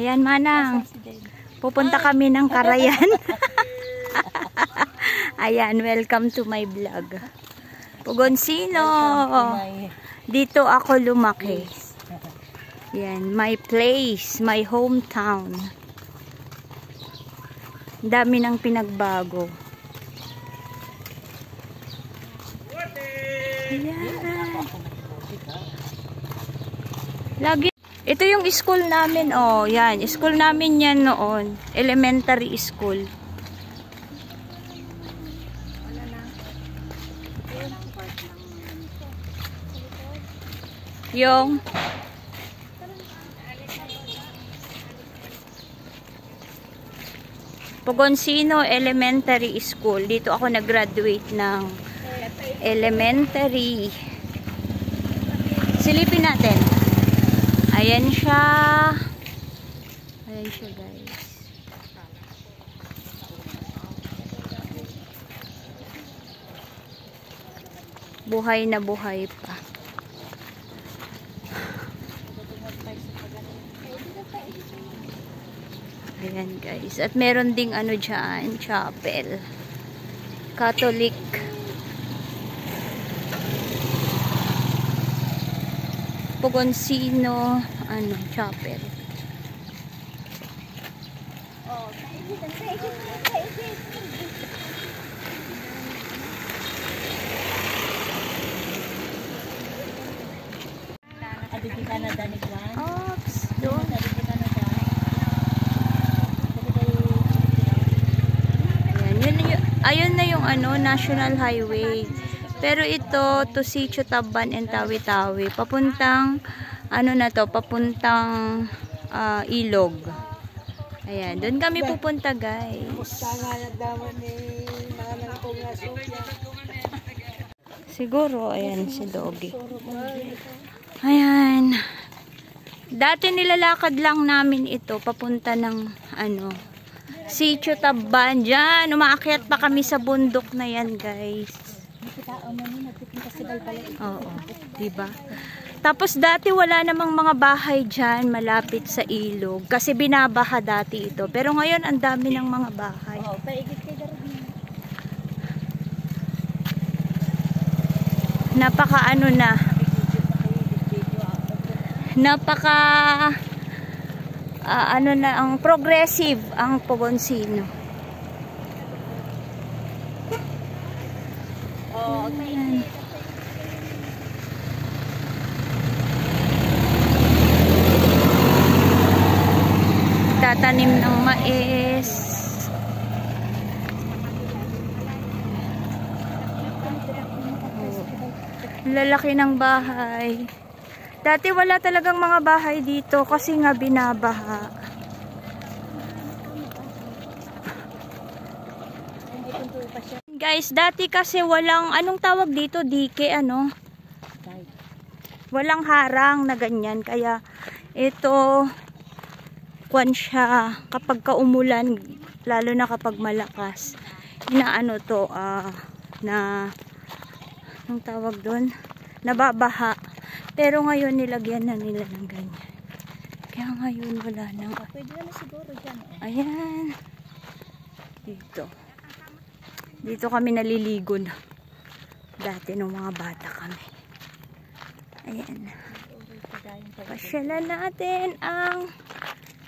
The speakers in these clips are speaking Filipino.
Ayan, Manang. Pupunta kami ng Carayan. Ayan, welcome to my vlog. Pugonsino. Dito ako lumaki. Yan, my place, my hometown. Dami ng pinagbago. Ayan. Lagi. Ito yung school namin, oh. Yan, school namin yan noon. Elementary school. Yung Pugonsino Elementary School. Dito ako nag-graduate ng elementary. Silipin natin. Ayan siya. Ayan siya, guys. Buhay na buhay pa. Ayan, guys. At meron ding ano dyan, chapel. Catholic. Pugonsino, ano, chapel. Oh, Oops, doon. Ayun na yung ano, National Highway. Pero ito, to Sitio Taban and Tawi-Tawi. Papuntang, ano na to, papuntang Ilog. Ayan, doon kami pupunta, guys. Siguro, ayan si Doggy. Ayan. Dati nilalakad lang namin ito, papunta ng, ano, Sitio Taban. Diyan, umaakyat pa kami sa bundok na yan, guys. Oo, diba? Tapos dati wala namang mga bahay dyan malapit sa ilog kasi binabaha dati ito. Pero ngayon ang dami ng mga bahay. Napaka ano na. Napaka ano na ang progressive ang Pugonsino. Ayan. Tatanim ng mais. Lalaki ng bahay. Dati wala talagang mga bahay dito kasi nga binabaha. Guys, dati kasi walang, anong tawag dito? Dike, ano? Walang harang na ganyan. Kaya ito, kwan siya, kapag kaumulan, lalo na kapag malakas, inaano to, na, anong tawag doon? Nababaha. Pero ngayon nilagyan na nila ng ganyan. Kaya ngayon wala nang. Pwede na siguro dyan. Ayan. Dito. Dito kami naliligo na. Dati nung mga bata kami. Ayan. Pasyalan natin ang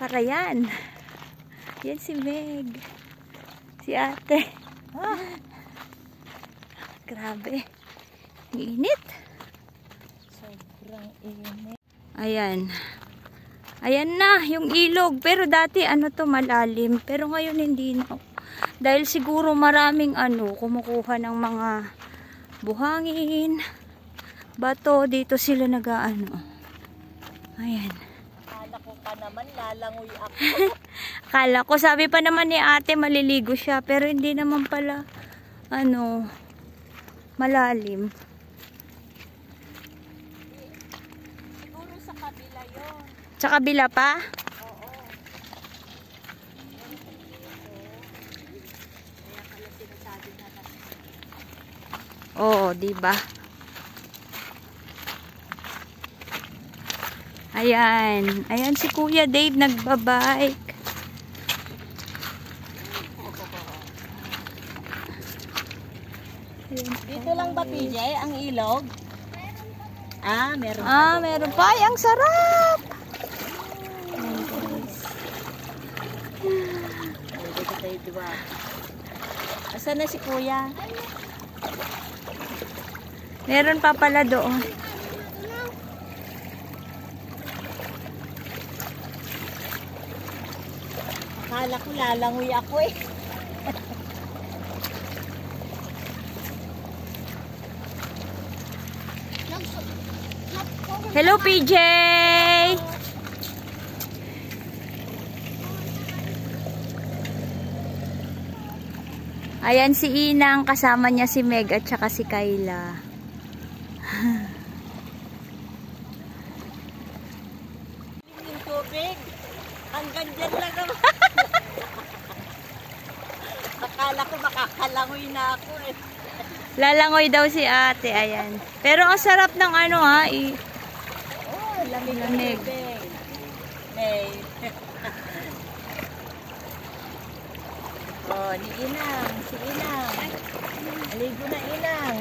Carayan. Yan si Meg. Si ate. Grabe. Init. Ayan. Ayan na, yung ilog. Pero dati, ano to, malalim. Pero ngayon, hindi na. Dahil siguro maraming, ano, kumukuha ng mga buhangin, bato. Dito sila nag-ano. Ayan. Akala ko pa naman, lalangoy ako. Akala ko, sabi pa naman ni ate, maliligo siya. Pero hindi naman pala, ano, malalim. Sa kabila pa? Oo, diba? Ayan. Ayan si Kuya Dave nagbabike. Dito lang ba, PJ, ang ilog? Ah, meron. Meron pa. Ay, ang sarap! Ayan, guys. Dito tayo, diba? Asan na si Kuya? Meron pa pala doon. Akala ko lalangoy ako eh. Hello, PJ! Ayan si Inang, kasama niya si Meg at saka si Kayla. Yung tubig, hanggang dyan lang naman. Akala ko makakalangoy na ako eh. Lalangoy daw si ate, ayan. Pero ang sarap ng ano ha, Oh, lamig ng Lamig. tubig. May. Oh, ni Inang, si Inang. Aligo na Inang.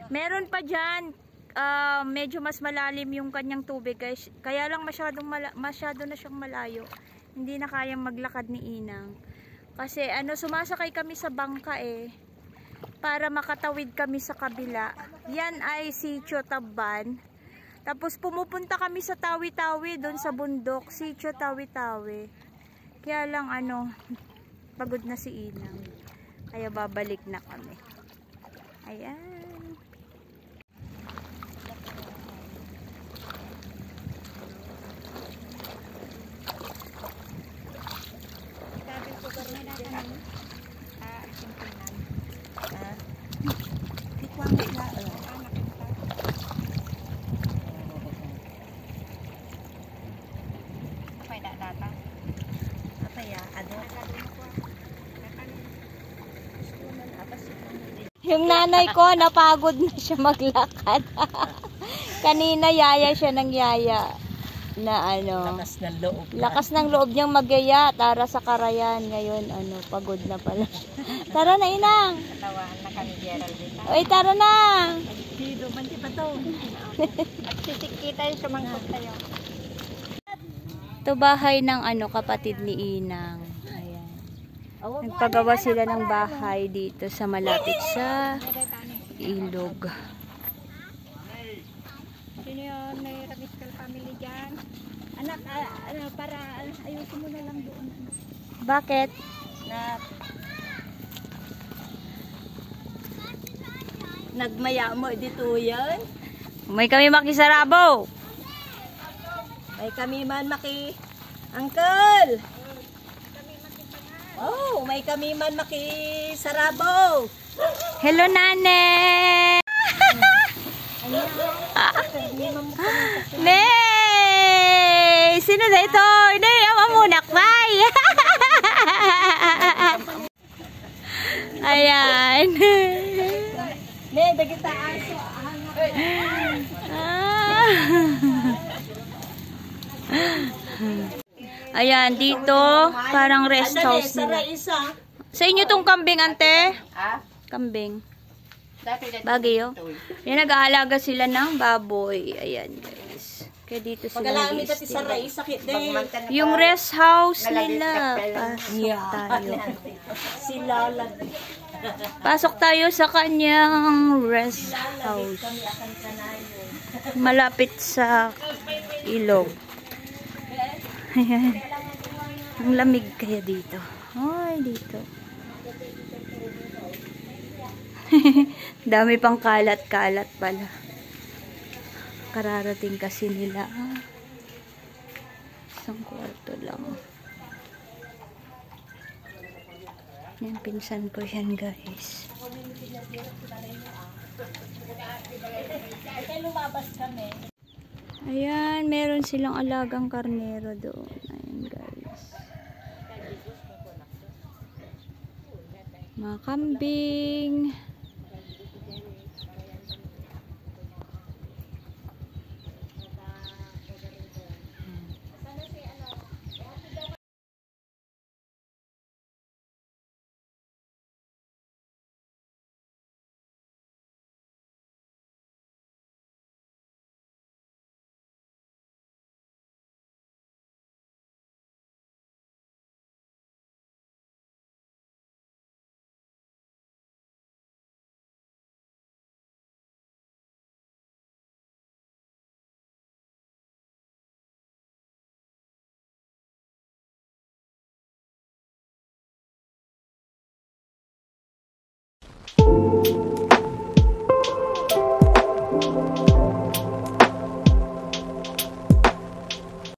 Meron pa dyan, medyo mas malalim yung kanyang tubig guys. Kaya lang masyado na siyang malayo. Hindi na kayang maglakad ni Inang. Kasi sumasakay kami sa bangka eh. Para makatawid kami sa kabila. Yan ay Sitio Taban. Tapos pumupunta kami sa Tawi-Tawi doon sa bundok. Sitio Tawi-Tawi. Kaya lang pagod na si Inang. Kaya babalik na kami. Ayan. Yung nanay ko, napagod na siya maglakad. Kanina yaya siya ng yaya. Na ano. Lakas ng loob. Lakas ng loob niyang magyaya. Tara sa Karayan. Ngayon, pagod na pala siya. Tara na, Inang. Katawaan na kami, Geraldine. Oy, tara na. Sino, banti pa to. At sisikita yung sumangkot tayo. Ito bahay ng kapatid ni Inang. Ayan. Nagpagawa sila ng bahay dito sa malapit sa ilog. Sino yun? May Ramiscal family dyan. Anak, para ayusin mo na lang doon. Bakit? Nagmaya mo dito yan. May kami makisarabo. May kami man Uncle! Oh, may kami man sarabo. Hello, Nane! Nay! Sino na ito? Nay, ama muna, Kay! Ayan. Ne, dagita aso. Ayan, dito, parang rest house nila. Sa inyo tong kambing, ante? Kambing. Bagyo. Yan, nag-aalaga sila ng baboy. Ayan, guys. Kaya dito sila nag-i-stay. Yung rest house nila. Pasok tayo sa kanyang rest house. Malapit sa ilog. Ayan. Ang lamig kaya dito. Ay, dito. Dami pang kalat-kalat pala. Kararating kasi nila. Isang kwarto lang. Yan, pinsan ko yan, guys. Ayan, meron silang alagang karnero doon. Ayan, guys. Mga kambing.